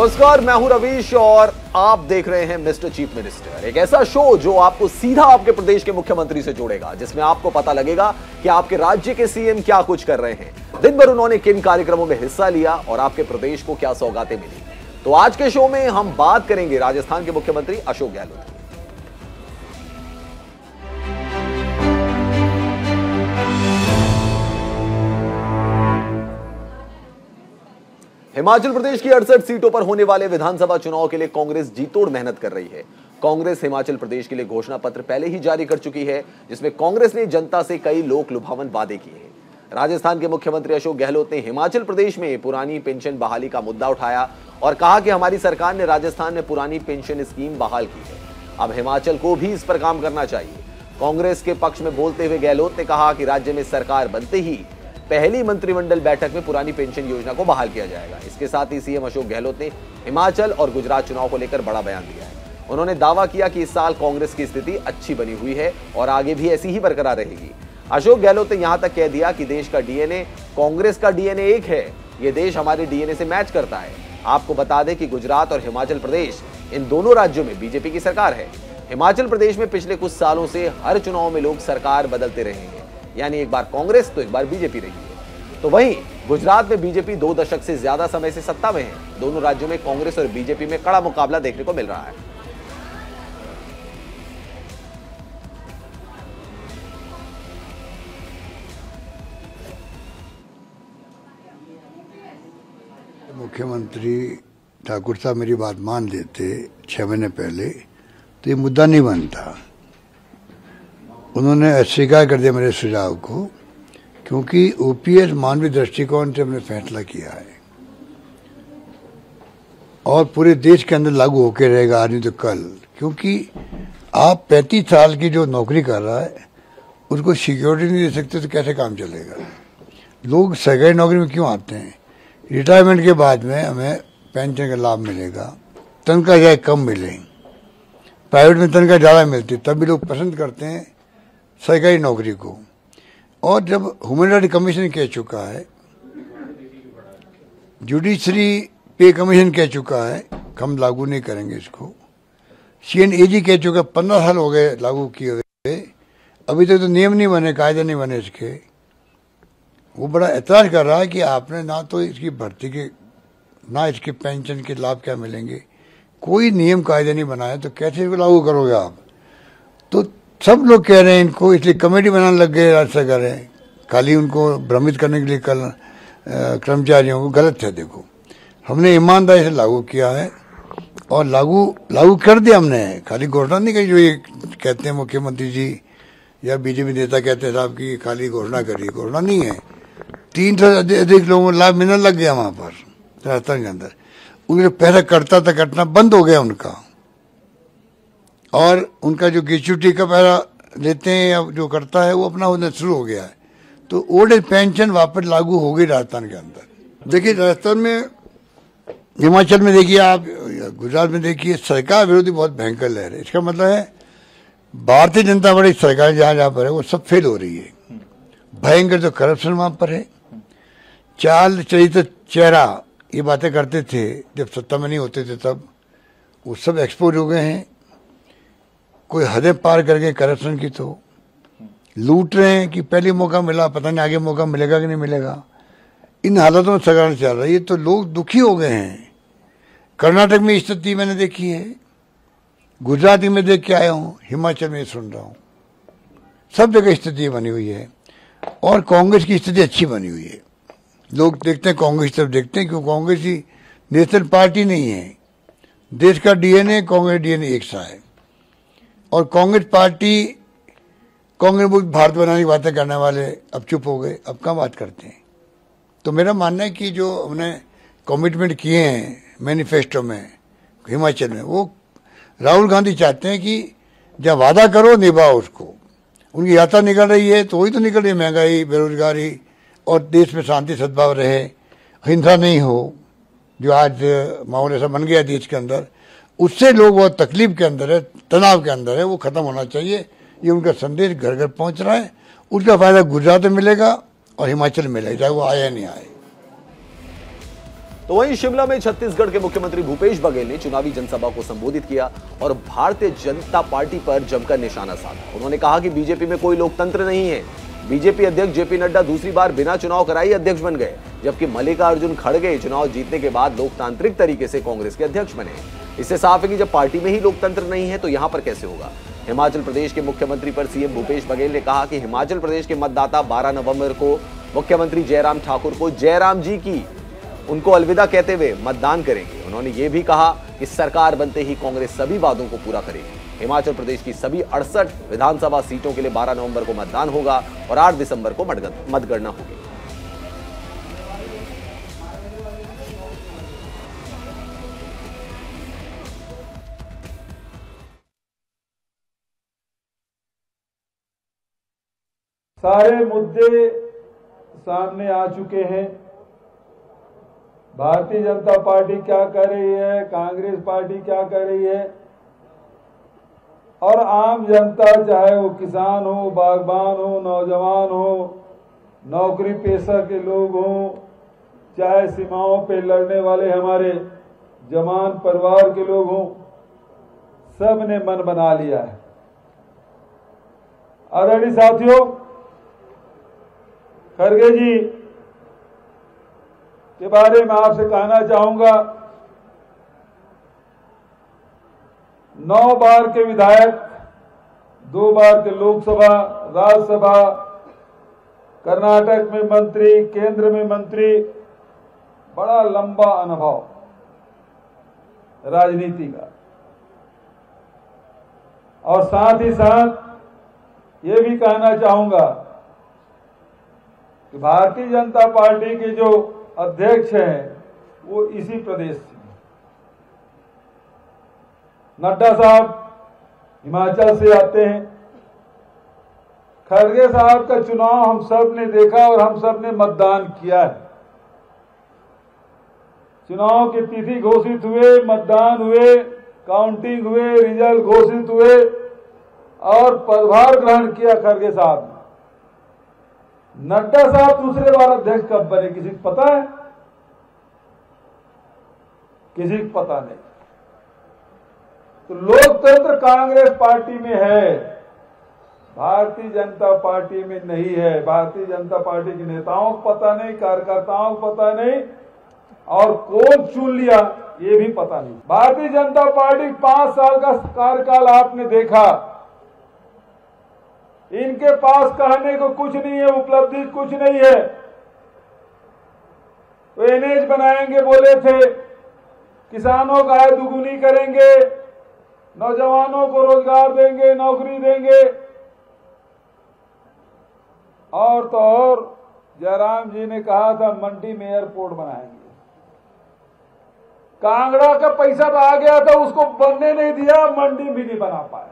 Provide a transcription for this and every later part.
नमस्कार, मैं हूं रवीश और आप देख रहे हैं मिस्टर चीफ मिनिस्टर, एक ऐसा शो जो आपको सीधा आपके प्रदेश के मुख्यमंत्री से जोड़ेगा, जिसमें आपको पता लगेगा कि आपके राज्य के सीएम क्या कुछ कर रहे हैं, दिन भर उन्होंने किन कार्यक्रमों में हिस्सा लिया और आपके प्रदेश को क्या सौगातें मिली। तो आज के शो में हम बात करेंगे राजस्थान के मुख्यमंत्री अशोक गहलोत की। हिमाचल प्रदेश की 68 सीटों पर होने वाले विधानसभा चुनाव के लिए कांग्रेस जीतोड़ मेहनत कर रही है। कांग्रेस हिमाचल प्रदेश के लिए घोषणा पत्र पहले ही जारी कर चुकी है, जिसमें कांग्रेस ने जनता से कई लोक लुभावन वादे किए हैं। राजस्थान के मुख्यमंत्री अशोक गहलोत ने हिमाचल प्रदेश में पुरानी पेंशन बहाली का मुद्दा उठाया और कहा कि हमारी सरकार ने राजस्थान में पुरानी पेंशन स्कीम बहाल की है, अब हिमाचल को भी इस पर काम करना चाहिए। कांग्रेस के पक्ष में बोलते हुए गहलोत ने कहा कि राज्य में सरकार बनते ही पहली मंत्रिमंडल बैठक में पुरानी पेंशन योजना को बहाल किया जाएगा। इसके साथ ही सीएम अशोक गहलोत ने हिमाचल और गुजरात चुनाव को लेकर बड़ा बयान दिया है। उन्होंने दावा किया कि इस साल कांग्रेस की स्थिति अच्छी बनी हुई है और आगे भी ऐसी ही बरकरार रहेगी। अशोक गहलोत ने यहां तक कह दिया कि देश का डीएनए कांग्रेस का डीएनए एक है, ये देश हमारे डीएनए से मैच करता है। आपको बता दें कि गुजरात और हिमाचल प्रदेश, इन दोनों राज्यों में बीजेपी की सरकार है। हिमाचल प्रदेश में पिछले कुछ सालों से हर चुनाव में लोग सरकार बदलते रहे हैं, यानी एक बार कांग्रेस तो एक बार बीजेपी रही है। तो वहीं गुजरात में बीजेपी 2 दशक से ज्यादा समय से सत्ता में है। दोनों राज्यों में कांग्रेस और बीजेपी में कड़ा मुकाबला देखने को मिल रहा है। मुख्यमंत्री ठाकुर साहब मेरी बात मान लेते 6 महीने पहले तो ये मुद्दा नहीं बनता। उन्होंने अस्वीकार कर दिया मेरे सुझाव को, क्योंकि ओपीएस मानवीय दृष्टिकोण से हमने फैसला किया है और पूरे देश के अंदर लागू होकर रहेगा आज नहीं तो कल। क्योंकि आप 35 साल की जो नौकरी कर रहा है उसको सिक्योरिटी नहीं दे सकते तो कैसे काम चलेगा। लोग सरकारी नौकरी में क्यों आते हैं? रिटायरमेंट के बाद में हमें पेंशन का लाभ मिलेगा, तनख्वाह चाहे कम मिले, प्राइवेट में तनख्वाह ज़्यादा मिलती, तब भी लोग पसंद करते हैं सरकारी नौकरी को। और जब ह्यूमन राइट कमीशन कह चुका है, जुडिशरी पे कमीशन कह चुका है हम लागू नहीं करेंगे इसको, सीएनएजी कह चुका 15 साल हो गए लागू किए हुए, अभी तक तो नियम नहीं बने, कायदे नहीं बने इसके। वो बड़ा ऐतराज कर रहा है कि आपने ना तो इसकी भर्ती के ना इसके पेंशन के लाभ क्या मिलेंगे, कोई नियम कायदे नहीं बनाया तो कैसे इसको लागू करोगे आप। तो सब लोग कह रहे हैं इनको, इसलिए कमेटी बनाने लग गए राज्य सरकार है, खाली उनको भ्रमित करने के लिए कल कर्मचारियों को। गलत है। देखो, हमने ईमानदारी से लागू किया है और लागू कर दिया हमने, खाली घोषणा नहीं करी जो ये कहते हैं मुख्यमंत्री जी या बीजेपी नेता कहते हैं साहब की खाली घोषणा करी। घोषणा नहीं है, 300 से अधिक लोगों को लाभ मिलने लग गया वहां पर राजस्थान के अंदर। उनके पैसा कटता था, कटना बंद हो गया उनका, और उनका जो ग्रेच्युटी का पैसा लेते हैं या जो करता है वो अपना होना शुरू हो गया है। तो ओल्ड एज पेंशन वापस लागू हो गई राजस्थान के अंदर। देखिए, राजस्थान में, हिमाचल में देखिए आप, गुजरात में देखिए, सरकार विरोधी बहुत भयंकर लहर है। इसका मतलब है भारतीय जनता पार्टी सरकार जहाँ जहाँ पर है वो सब फेल हो रही है। भयंकर जो करप्शन वहां पर है, चाल चरित्र चेहरा ये बातें करते थे जब सत्ता में नहीं होते थे, तब वो सब एक्सपोज हो गए हैं। कोई हदें पार करके करप्शन की तो लूट रहे हैं कि पहले मौका मिला, पता नहीं आगे मौका मिलेगा कि नहीं मिलेगा। इन हालातों में सरकार चल रही है तो लोग दुखी हो गए हैं। कर्नाटक में स्थिति मैंने देखी है, गुजरात में देख के आया हूँ, हिमाचल में सुन रहा हूँ, सब जगह स्थिति बनी हुई है और कांग्रेस की स्थिति अच्छी बनी हुई है। लोग देखते हैं कांग्रेस तरफ देखते हैं, क्योंकि कांग्रेस ही नेशनल पार्टी नहीं है, देश का डीएनए कांग्रेस डीएनए एक सा है। और कांग्रेस पार्टी, कांग्रेस मुक्त भारत बनाने की बातें करने वाले अब चुप हो गए, अब कहाँ बात करते हैं। तो मेरा मानना है कि जो हमने कमिटमेंट किए हैं मैनिफेस्टो में हिमाचल में, वो राहुल गांधी चाहते हैं कि जब वादा करो निभाओ उसको। उनकी यात्रा निकल रही है तो वही तो निकल रही है, महंगाई, बेरोजगारी और देश में शांति सद्भाव रहे, हिंसा नहीं हो, जो आज माहौल ऐसा बन गया देश के अंदर, उससे लोग बहुत तकलीफ के अंदर है, तनाव के अंदर है, वो खत्म होना चाहिए। ये उनका संदेश घर घर पहुंच रहा है। उसका फायदा गुजरात में मिलेगा और हिमाचल में मिलेगा, चाहे वो आए या नहीं आए। तो वहीं शिमला में छत्तीसगढ़ के मुख्यमंत्री भूपेश बघेल ने चुनावी जनसभा को संबोधित किया और भारतीय जनता पार्टी पर जमकर निशाना साधा। उन्होंने कहा कि बीजेपी में कोई लोकतंत्र नहीं है। बीजेपी अध्यक्ष जेपी नड्डा दूसरी बार बिना चुनाव कराए अध्यक्ष बन गए, जबकि मल्लिकार्जुन खड़गे चुनाव जीतने के बाद लोकतांत्रिक तरीके से कांग्रेस के अध्यक्ष बने। इससे साफ है कि जब पार्टी में ही लोकतंत्र नहीं है तो यहां पर कैसे होगा। हिमाचल प्रदेश के मुख्यमंत्री पर सीएम भूपेश बघेल ने कहा कि हिमाचल प्रदेश के मतदाता 12 नवंबर को मुख्यमंत्री जयराम ठाकुर को जयराम जी की उनको अलविदा कहते हुए मतदान करेंगे। उन्होंने ये भी कहा कि सरकार बनते ही कांग्रेस सभी वादों को पूरा करेगी। हिमाचल प्रदेश की सभी 68 विधानसभा सीटों के लिए 12 नवंबर को मतदान होगा और 8 दिसंबर को मतगणना होगी। सारे मुद्दे सामने आ चुके हैं। भारतीय जनता पार्टी क्या कर रही है, कांग्रेस पार्टी क्या कर रही है, और आम जनता, चाहे वो किसान हो, बागबान हो, नौजवान हो, नौकरी पेशा के लोग हों, चाहे सीमाओं पे लड़ने वाले हमारे जवान परिवार के लोग हों, सब ने मन बना लिया है। आदरणीय साथियों, खड़गे जी के बारे में आपसे कहना चाहूंगा, 9 बार के विधायक, 2 बार के लोकसभा, राज्यसभा, कर्नाटक में मंत्री, केंद्र में मंत्री, बड़ा लंबा अनुभव राजनीति का। और साथ ही साथ ये भी कहना चाहूंगा कि भारतीय जनता पार्टी के जो अध्यक्ष हैं वो इसी प्रदेश से। नड्डा साहब हिमाचल से आते हैं। खड़गे साहब का चुनाव हम सब ने देखा और हम सब ने मतदान किया है। चुनाव की तिथि घोषित हुए, मतदान हुए, काउंटिंग हुए, रिजल्ट घोषित हुए और पदभार ग्रहण किया खड़गे साहब ने। नड्डा साहब दूसरे बार अध्यक्ष कब बने किसी को पता है? किसी को पता नहीं। तो लोकतंत्र कांग्रेस पार्टी में है, भारतीय जनता पार्टी में नहीं है। भारतीय जनता पार्टी के नेताओं को पता नहीं, कार्यकर्ताओं को पता नहीं, और कौन चुन लिया ये भी पता नहीं। भारतीय जनता पार्टी 5 साल का कार्यकाल आपने देखा, इनके पास कहने को कुछ नहीं है, उपलब्धि कुछ नहीं है। तो एनएच बनाएंगे बोले थे, किसानों का आय दुगुनी करेंगे, नौजवानों को रोजगार देंगे, नौकरी देंगे, और तो और जयराम जी ने कहा था मंडी में एयरपोर्ट बनाएंगे। कांगड़ा का पैसा तो आ गया था, उसको बनने नहीं दिया, मंडी भी नहीं बना पाए।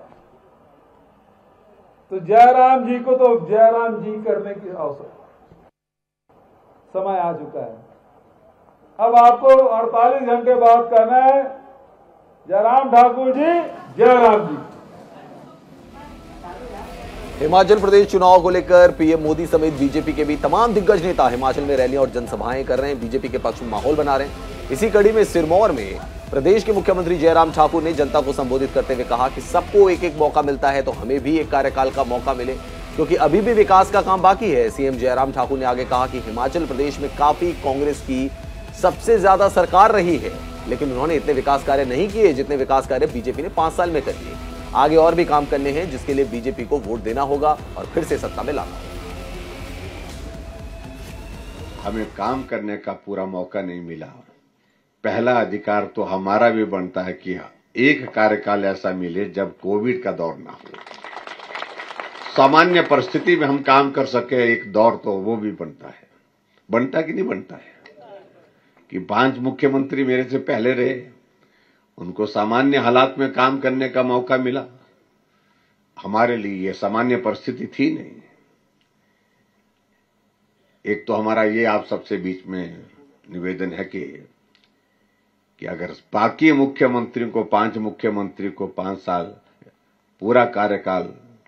तो जयराम जी को तो जयराम जी करने की आवश्यकता, समय आ चुका है। अब आपको 48 घंटे बाद कहना है जयराम ठाकुर जी, जयराम जी। हिमाचल प्रदेश चुनाव को लेकर पीएम मोदी समेत बीजेपी के भी तमाम दिग्गज नेता हिमाचल में रैलियां और जनसभाएं कर रहे हैं, बीजेपी के पक्ष में माहौल बना रहे हैं। इसी कड़ी में सिरमौर में प्रदेश के मुख्यमंत्री जयराम ठाकुर ने जनता को संबोधित करते हुए कहा कि सबको एक एक मौका मिलता है तो हमें भी एक कार्यकाल का मौका मिले, क्योंकि अभी भी विकास का काम बाकी है। सीएम जयराम ठाकुर ने आगे कहा कि हिमाचल प्रदेश में काफी कांग्रेस की सबसे ज्यादा सरकार रही है, लेकिन उन्होंने इतने विकास कार्य नहीं किए जितने विकास कार्य बीजेपी ने 5 साल में कर लिए। आगे और भी काम करने हैं, जिसके लिए बीजेपी को वोट देना होगा और फिर से सत्ता में लाना होगा। हमें काम करने का पूरा मौका नहीं मिला। पहला अधिकार तो हमारा भी बनता है कि एक कार्यकाल ऐसा मिले जब कोविड का दौर ना हो, सामान्य परिस्थिति में हम काम कर सके एक दौर, तो वो भी बनता है। बनता कि नहीं बनता है कि 5 मुख्यमंत्री मेरे से पहले रहे, उनको सामान्य हालात में काम करने का मौका मिला। हमारे लिए ये सामान्य परिस्थिति थी नहीं। एक तो हमारा ये आप सबसे बीच में निवेदन है कि अगर बाकी मुख्यमंत्रियों को 5 मुख्यमंत्री को 5 साल पूरा कार्यकाल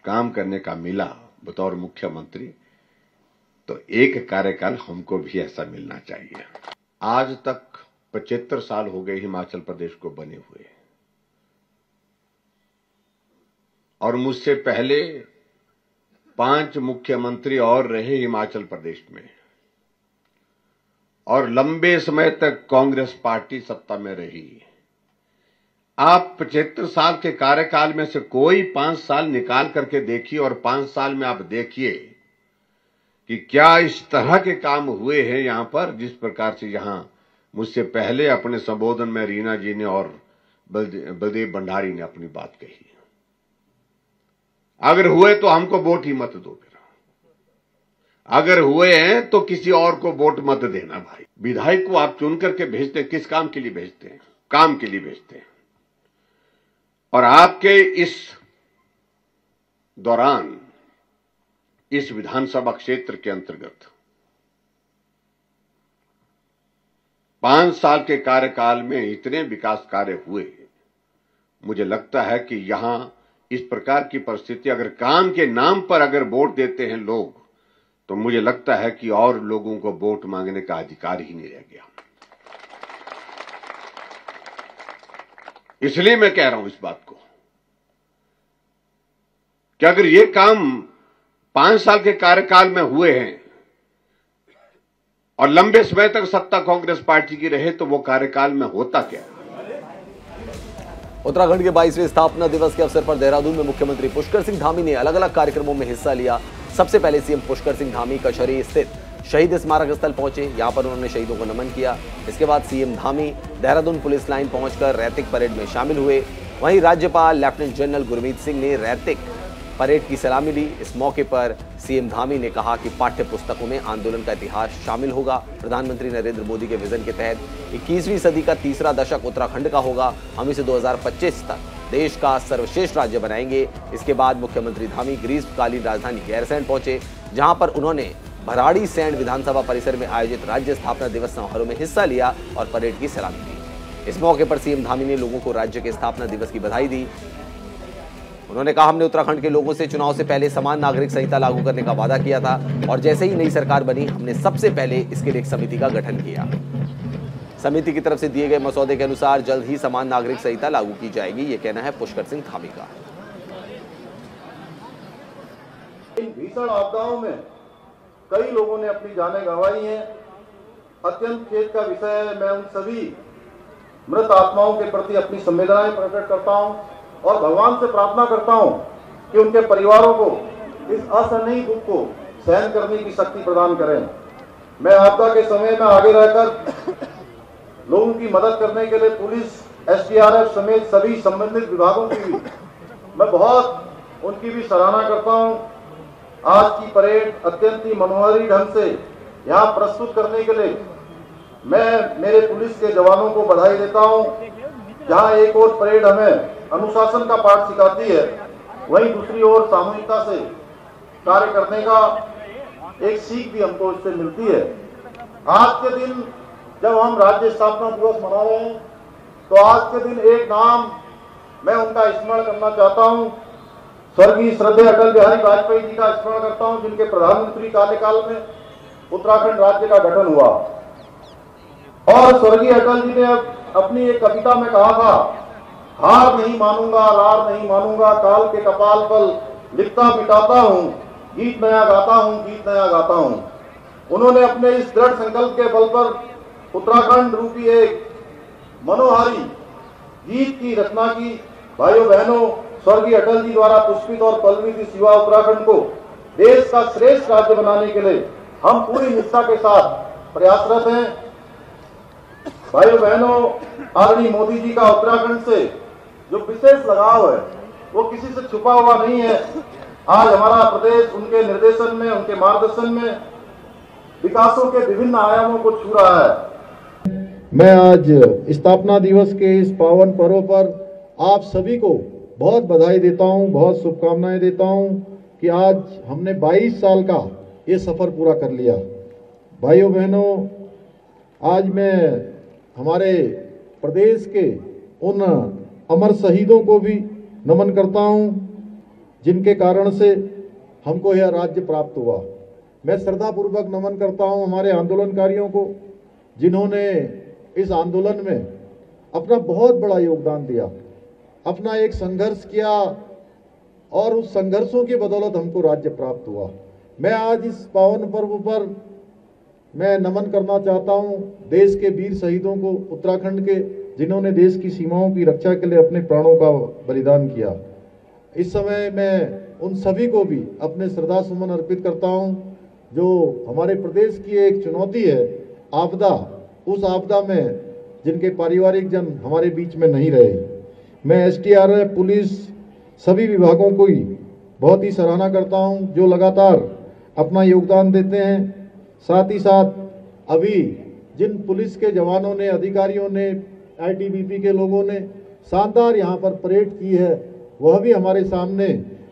काम करने का मिला बतौर मुख्यमंत्री, तो एक कार्यकाल हमको भी ऐसा मिलना चाहिए। आज तक 75 साल हो गए हिमाचल प्रदेश को बने हुए, और मुझसे पहले 5 मुख्यमंत्री और रहे हिमाचल प्रदेश में, और लंबे समय तक कांग्रेस पार्टी सत्ता में रही। आप 75 साल के कार्यकाल में से कोई 5 साल निकाल करके देखिए, और 5 साल में आप देखिए कि क्या इस तरह के काम हुए हैं यहां पर, जिस प्रकार से यहां मुझसे पहले अपने संबोधन में रीना जी ने और बलदेव भंडारी ने अपनी बात कही। अगर हुए तो हमको वोट ही मत दो, फिर अगर हुए हैं तो किसी और को वोट मत देना भाई। विधायक को आप चुन करके भेजते हैं, किस काम के लिए भेजते हैं? काम के लिए भेजते हैं। और आपके इस दौरान इस विधानसभा क्षेत्र के अंतर्गत 5 साल के कार्यकाल में इतने विकास कार्य हुए, मुझे लगता है कि यहां इस प्रकार की परिस्थिति, अगर काम के नाम पर अगर वोट देते हैं लोग, तो मुझे लगता है कि और लोगों को वोट मांगने का अधिकार ही नहीं रह गया। इसलिए मैं कह रहा हूं इस बात को कि अगर ये काम 5 साल के कार्यकाल में हुए हैं और लंबे समय तक सत्ता कांग्रेस पार्टी की रहे, तो वो कार्यकाल में होता क्या? उत्तराखंड के 22वें स्थापना दिवस के अवसर पर देहरादून में मुख्यमंत्री पुष्कर सिंह धामी ने अलग अलग कार्यक्रमों में हिस्सा लिया। सबसे पहले सीएम पुष्कर सिंह धामी कचहरी स्थित शहीद स्मारक स्थल पहुंचे। यहां पर उन्होंने शहीदों को नमन किया। इसके बाद CM Dhami Dehradun police line पहुंचकर रैतिक परेड में शामिल हुए। वहीं राज्यपाल लेफ्टिनेंट जनरल गुरमीत सिंह ने रैतिक परेड की सलामी ली। इस मौके पर सीएम धामी ने कहा कि पाठ्य पुस्तकों में आंदोलन का इतिहास शामिल होगा। प्रधानमंत्री नरेंद्र मोदी के विजन के तहत 21वीं सदी का तीसरा दशक उत्तराखंड का होगा। हम इसे 2025 तक देश का सर्वश्रेष्ठ राज्य बनाएंगे। इसके बाद मुख्यमंत्री धामी ग्रीष्मकालीन राजधानी गैरसैंण पहुंचे, जहां पर उन्होंने भराड़ी सैंड विधानसभा परिसर में आयोजित राज्य स्थापना दिवस समारोह में हिस्सा लिया और परेड की सलामी ली। इस मौके पर सीएम धामी ने लोगों को राज्य के स्थापना दिवस की बधाई दी। उन्होंने कहा, हमने उत्तराखंड के लोगों से चुनाव से पहले समान नागरिक संहिता लागू करने का वादा किया था, और जैसे ही नई सरकार बनी, हमने सबसे पहले इसके लिए एक समिति का गठन किया। समिति की तरफ से दिए गए मसौदे के अनुसार जल्द ही समान नागरिक संहिता लागू की जाएगी। ये कहना है पुष्कर सिंह धामी का। इन भीषण आपदाओं में कई लोगों ने अपनी जानें गंवाई हैं। अत्यंत खेद का विषय है। मैं उन सभी मृत आत्माओं के प्रति अपनी संवेदनाएं प्रकट करता हूं और भगवान से प्रार्थना करता हूं कि उनके परिवारों को इस असहनीय दुख को सहन करने की शक्ति प्रदान करें। मैं आपदा के समय में आगे रहकर लोगों की मदद करने के लिए पुलिस, एसडीआरएफ समेत सभी संबंधित विभागों की भी मैं बहुत उनकी भी सराहना करता हूं। आज की परेड अत्यंत ही मनोहारी ढंग से यहाँ प्रस्तुत करने के लिए मैं मेरे पुलिस के जवानों को बधाई देता हूं। जहां एक और परेड हमें अनुशासन का पाठ सिखाती है, वहीं दूसरी ओर सामूहिकता से कार्य करने का एक सीख भी हमको इससे मिलती है। आज के दिन जब हम राज्य स्थापना दिवस मना रहे हैं, तो आज के दिन एक नाम मैं उनका स्मरण करना चाहता हूं। स्वर्गीय श्रद्धेय अटल बिहारी वाजपेयी जी का स्मरण करता हूं, जिनके प्रधानमंत्री कार्यकाल में उत्तराखंड राज्य का गठन हुआ। और स्वर्गीय अटल जी ने अपनी एक कविता में कहा था, हार नहीं मानूंगा, रार नहीं मानूंगा, काल के कपाल पर लिखता मिटाता हूं, गीत नया गाता हूं, गीत नया गाता हूं। उन्होंने अपने इस दृढ़ संकल्प के बल पर उत्तराखंड रूपी एक मनोहारी गीत की रचना की। भाइयों बहनों, स्वर्गीय अटल जी द्वारा पुष्पित और पल्लवित इस युवा उत्तराखंड को देश का श्रेष्ठ राज्य बनाने के लिए हम पूरी निष्ठा के साथ प्रयासरत हैं। भाइयों बहनों, आदरणीय मोदी जी का उत्तराखंड से जो विशेष लगाव है वो किसी से छुपा हुआ नहीं है। आज हमारा प्रदेश उनके निर्देशन में, उनके मार्गदर्शन में विकासों के विभिन्न आयामों को छू रहा है। मैं आज स्थापना दिवस के इस पावन पर्व पर आप सभी को बहुत बधाई देता हूं, बहुत शुभकामनाएं देता हूं कि आज हमने 22 साल का ये सफर पूरा कर लिया। भाइयों बहनों, आज मैं हमारे प्रदेश के उन अमर शहीदों को भी नमन करता हूं, जिनके कारण से हमको यह राज्य प्राप्त हुआ। मैं श्रद्धापूर्वक नमन करता हूं हमारे आंदोलनकारियों को, जिन्होंने इस आंदोलन में अपना बहुत बड़ा योगदान दिया, अपना एक संघर्ष किया और उस संघर्षों की बदौलत हमको राज्य प्राप्त हुआ। मैं आज इस पावन पर्व पर मैं नमन करना चाहता हूं देश के वीर शहीदों को, उत्तराखंड के, जिन्होंने देश की सीमाओं की रक्षा के लिए अपने प्राणों का बलिदान किया। इस समय मैं उन सभी को भी अपने श्रद्धा सुमन अर्पित करता हूं जो हमारे प्रदेश की एक चुनौती है आपदा, उस आपदा में जिनके पारिवारिक जन हमारे बीच में नहीं रहे। मैं SDRF, पुलिस, सभी विभागों को ही बहुत ही सराहना करता हूं जो लगातार अपना योगदान देते हैं। साथ ही साथ अभी जिन पुलिस के जवानों ने, अधिकारियों ने, ITBP के लोगों ने शानदार यहाँ पर परेड की है, वह भी हमारे सामने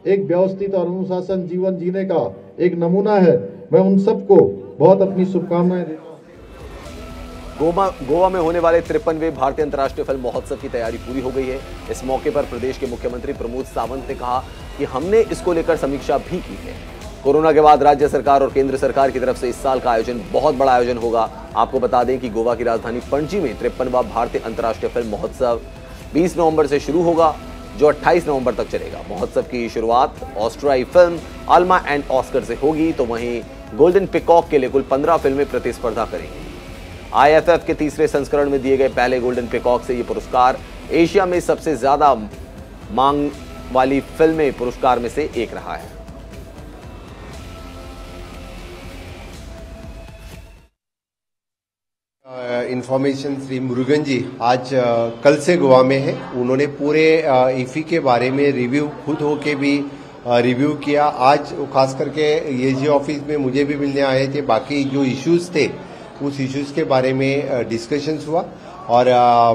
एक व्यवस्थित और अनुशासन जीवन जीने का एक नमूना है। मैं उन सबको बहुत अपनी शुभकामनाएं देता हूँ। गोवा में होने वाले 53वें भारतीय अंतर्राष्ट्रीय फिल्म महोत्सव की तैयारी पूरी हो गई है। इस मौके पर प्रदेश के मुख्यमंत्री प्रमोद सावंत ने कहा कि हमने इसको लेकर समीक्षा भी की है। कोरोना के बाद राज्य सरकार और केंद्र सरकार की तरफ से इस साल का आयोजन बहुत बड़ा आयोजन होगा। आपको बता दें कि गोवा की राजधानी पणजी में 53वां भारतीय अंतर्राष्ट्रीय फिल्म महोत्सव 20 नवंबर से शुरू होगा, जो 28 नवंबर तक चलेगा। महोत्सव की शुरुआत ऑस्ट्रियाई फिल्म अल्मा एंड ऑस्कर से होगी, तो वहीं गोल्डन पिकॉक के लिए कुल 15 फिल्में प्रतिस्पर्धा करेंगी। IFF के तीसरे संस्करण में दिए गए पहले गोल्डन पिकॉक से यह पुरस्कार एशिया में सबसे ज्यादा मांग वाली फिल्में पुरस्कार में से एक रहा है। इंफॉर्मेशन श्री मुरुगन जी आज कल से गोवा में है। उन्होंने पूरे IFFI के बारे में रिव्यू खुद होके भी रिव्यू किया। आज खास करके AG ऑफिस में मुझे भी मिलने आए थे, बाकी जो इश्यूज थे उस इश्यूज के बारे में डिस्कशंस हुआ और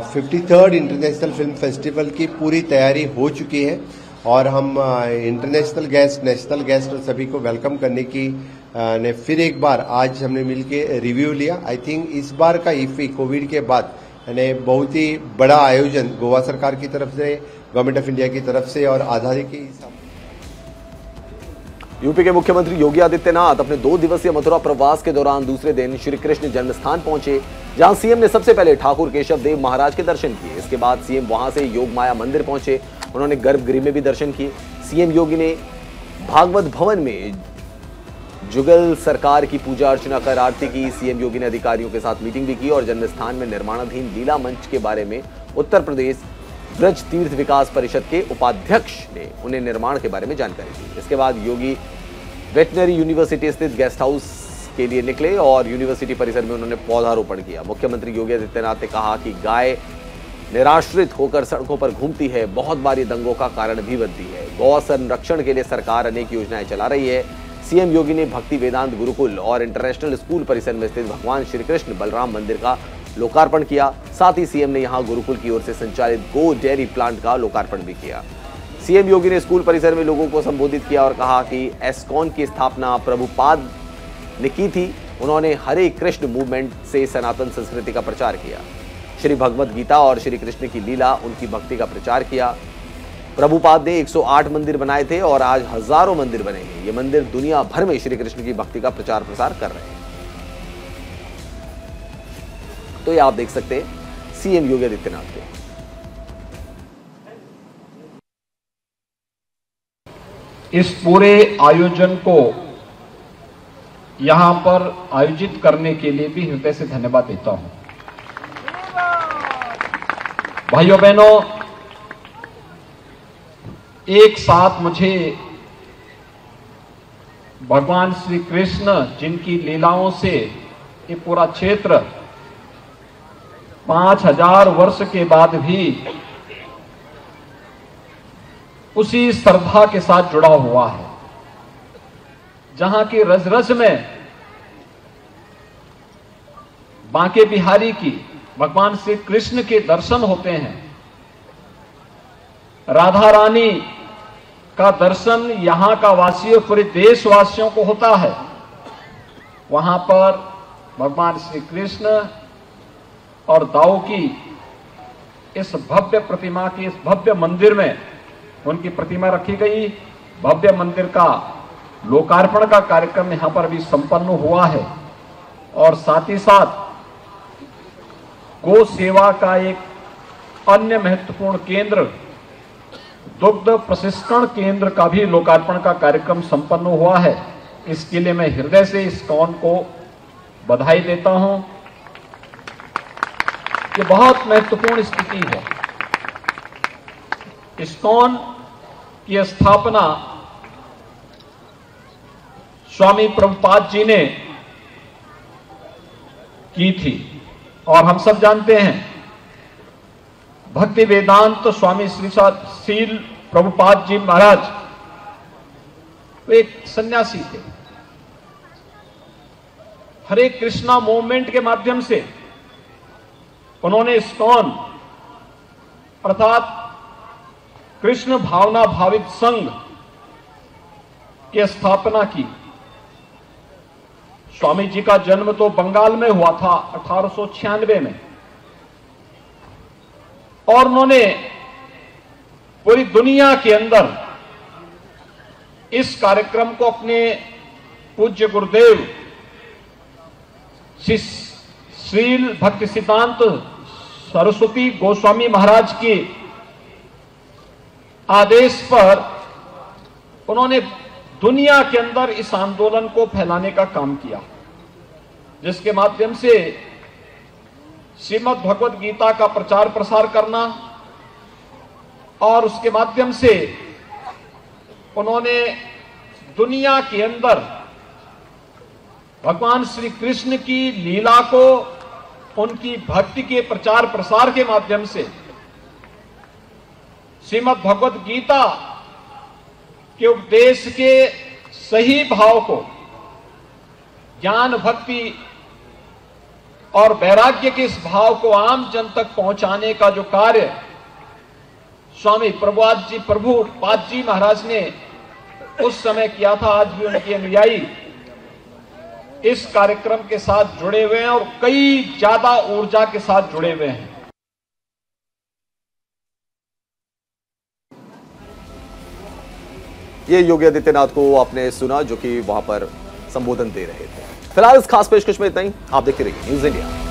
53rd इंटरनेशनल फिल्म फेस्टिवल की पूरी तैयारी हो चुकी है और हम इंटरनेशनल गेस्ट, नेशनल गेस्ट और सभी को वेलकम करने की ने फिर एक बार आज हमने मिलके रिव्यू लिया। आई थिंक इस बार का IFFI कोविड के बाद ने बहुत ही बड़ा आयोजन गोवा सरकार की तरफ से, गवर्नमेंट ऑफ इंडिया की तरफ से और आजादी की। यूपी के मुख्यमंत्री योगी आदित्यनाथ अपने 2 दिवसीय मथुरा प्रवास के दौरान दूसरे दिन श्री कृष्ण जन्मस्थान पहुंचे, जहां सीएम ने सबसे पहले ठाकुर केशव देव महाराज के दर्शन किए। इसके बाद सीएम वहां से योग माया मंदिर पहुंचे, उन्होंने गर्भगृह में भी दर्शन किए। सीएम योगी ने भागवत भवन में जुगल सरकार की पूजा अर्चना कर आरती की। सीएम योगी ने अधिकारियों के साथ मीटिंग भी की और जन्मस्थान में निर्माणाधीन लीला मंच के बारे में उत्तर प्रदेश ब्रज तीर्थ विकास परिषद के उपाध्यक्ष ने उन्हें निर्माण के बारे में जानकारी दी। इसके बाद योगी वेटनरी यूनिवर्सिटी स्थित गेस्ट हाउस के लिए निकले और यूनिवर्सिटी परिसर में उन्होंने पौधारोपण किया। मुख्यमंत्री योगी आदित्यनाथ ने कहा कि गाय निराश्रित होकर सड़कों पर घूमती है, बहुत बार ये दंगों का कारण भी बनती है। गौ संरक्षण के लिए सरकार अनेक योजनाएं चला रही है। सीएम योगी ने भक्ति वेदांत गुरुकुल और इंटरनेशनल स्कूल परिसर में स्थित भगवान श्री कृष्ण बलराम मंदिर का लोकार्पण किया। साथ ही सीएम ने यहां गुरुकुल की ओर से संचालित गो डेयरी प्लांट का लोकार्पण भी किया। सीएम योगी ने स्कूल परिसर में लोगों को संबोधित किया और कहा कि एस्कॉन की स्थापना प्रभुपाद ने की थी। उन्होंने हरे कृष्ण मूवमेंट से सनातन संस्कृति का प्रचार किया। श्री भगवद गीता और श्री कृष्ण की लीला, उनकी भक्ति का प्रचार किया। प्रभुपाद ने 108 मंदिर बनाए थे और आज हजारों मंदिर बने हैं। ये मंदिर दुनिया भर में श्री कृष्ण की भक्ति का प्रचार प्रसार कर रहे हैं। तो ये आप देख सकते हैं सीएम योगी आदित्यनाथ के। इस पूरे आयोजन को यहां पर आयोजित करने के लिए भी हृदय से धन्यवाद देता हूं। भाइयों बहनों, एक साथ मुझे भगवान श्री कृष्ण जिनकी लीलाओं से ये पूरा क्षेत्र 5000 वर्ष के बाद भी उसी श्रद्धा के साथ जुड़ा हुआ है, जहां की रज रज में बांके बिहारी की, भगवान श्री कृष्ण के दर्शन होते हैं। राधा रानी का दर्शन यहां का वासियों, पूरे देशवासियों को होता है। वहां पर भगवान श्री कृष्ण और दाऊ की इस भव्य प्रतिमा की, इस भव्य मंदिर में उनकी प्रतिमा रखी गई। भव्य मंदिर का लोकार्पण का कार्यक्रम यहां पर भी संपन्न हुआ है और साथ ही साथ गो सेवा का एक अन्य महत्वपूर्ण केंद्र दुग्ध प्रशिक्षण केंद्र का भी लोकार्पण का कार्यक्रम संपन्न हुआ है। इसके लिए मैं हृदय से इस्कॉन को बधाई देता हूं। ये बहुत महत्वपूर्ण स्थिति है। इस्कॉन की स्थापना स्वामी प्रभुपाद जी ने की थी और हम सब जानते हैं भक्ति वेदांत स्वामी श्रील प्रभुपाद जी महाराज वे एक सन्यासी थे। हरे कृष्णा मूवमेंट के माध्यम से उन्होंने इस्कॉन अर्थात कृष्ण भावना भावित संघ की स्थापना की। स्वामी जी का जन्म तो बंगाल में हुआ था 1896 में और उन्होंने पूरी दुनिया के अंदर इस कार्यक्रम को अपने पूज्य गुरुदेव श्रील भक्ति सिद्धांत सरस्वती गोस्वामी महाराज के आदेश पर उन्होंने दुनिया के अंदर इस आंदोलन को फैलाने का काम किया, जिसके माध्यम से श्रीमद् भगवद गीता का प्रचार प्रसार करना और उसके माध्यम से उन्होंने दुनिया के अंदर भगवान श्री कृष्ण की लीला को उनकी भक्ति के प्रचार प्रसार के माध्यम से श्रीमद् भगवद गीता के उपदेश के सही भाव को ज्ञान भक्ति और वैराग्य के इस भाव को आम जन तक पहुंचाने का जो कार्य स्वामी प्रभुपाद जी महाराज ने उस समय किया था, आज भी उनके अनुयायी इस कार्यक्रम के साथ जुड़े हुए हैं और कई ज्यादा ऊर्जा के साथ जुड़े हुए हैं। ये योगी आदित्यनाथ को आपने सुना जो कि वहां पर संबोधन दे रहे थे। फिलहाल इस खास पेशकश में इतना ही। आप देखते रहिए न्यूज़ इंडिया।